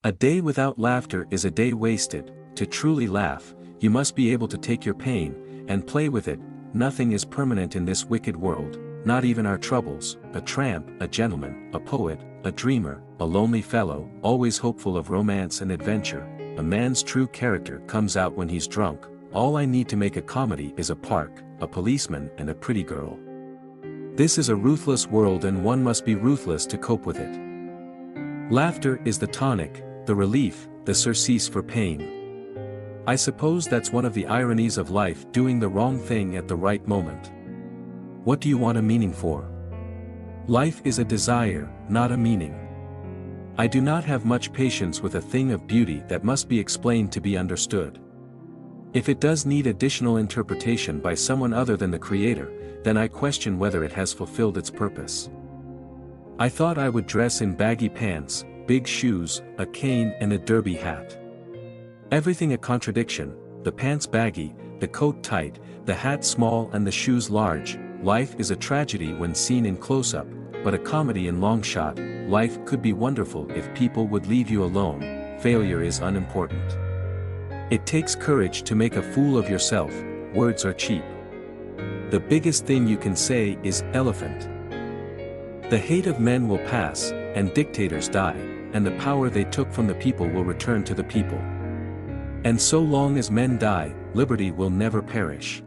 A day without laughter is a day wasted. To truly laugh, you must be able to take your pain, and play with it. Nothing is permanent in this wicked world, not even our troubles. A tramp, a gentleman, a poet, a dreamer, a lonely fellow, always hopeful of romance and adventure. A man's true character comes out when he's drunk. All I need to make a comedy is a park, a policeman and a pretty girl. This is a ruthless world and one must be ruthless to cope with it. Laughter is the tonic, the relief, the surcease for pain. I suppose that's one of the ironies of life, doing the wrong thing at the right moment. What do you want a meaning for? Life is a desire, not a meaning. I do not have much patience with a thing of beauty that must be explained to be understood. If it does need additional interpretation by someone other than the creator, then I question whether it has fulfilled its purpose. I thought I would dress in baggy pants, big shoes, a cane and a derby hat. Everything a contradiction, the pants baggy, the coat tight, the hat small and the shoes large. Life is a tragedy when seen in close-up, but a comedy in long shot. Life could be wonderful if people would leave you alone. Failure is unimportant. It takes courage to make a fool of yourself. Words are cheap. The biggest thing you can say is elephant. The hate of men will pass, and dictators die, and the power they took from the people will return to the people. And so long as men die, liberty will never perish.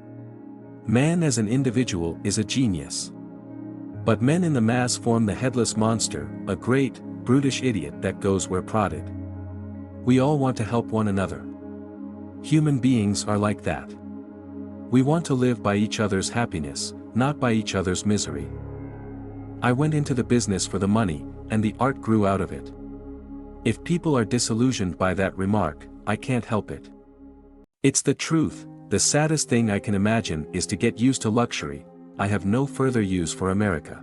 Man as an individual is a genius. But men in the mass form the headless monster, a great, brutish idiot that goes where prodded. We all want to help one another. Human beings are like that. We want to live by each other's happiness, not by each other's misery. I went into the business for the money, and the art grew out of it. If people are disillusioned by that remark, I can't help it. It's the truth. The saddest thing I can imagine is to get used to luxury. I have no further use for America.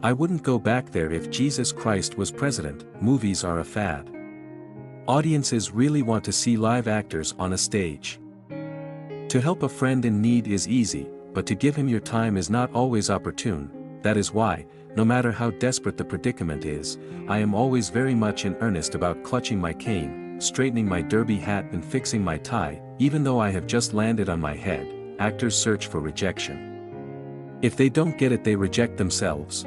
I wouldn't go back there if Jesus Christ was president. Movies are a fad. Audiences really want to see live actors on a stage. To help a friend in need is easy, but to give him your time is not always opportune. That is why, no matter how desperate the predicament is, I am always very much in earnest about clutching my cane, straightening my derby hat and fixing my tie. Even though I have just landed on my head, actors search for rejection. If they don't get it, they reject themselves.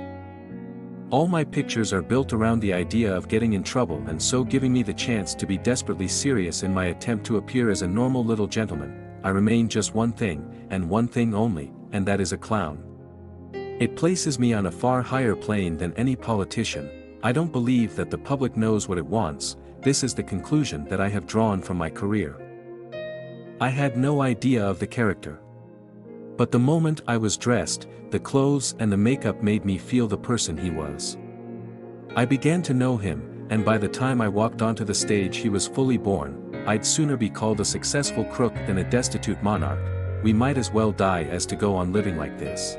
All my pictures are built around the idea of getting in trouble and so giving me the chance to be desperately serious in my attempt to appear as a normal little gentleman. I remain just one thing, and one thing only, and that is a clown. It places me on a far higher plane than any politician. I don't believe that the public knows what it wants. This is the conclusion that I have drawn from my career. I had no idea of the character. But the moment I was dressed, the clothes and the makeup made me feel the person he was. I began to know him, and by the time I walked onto the stage he was fully born. I'd sooner be called a successful crook than a destitute monarch. We might as well die as to go on living like this.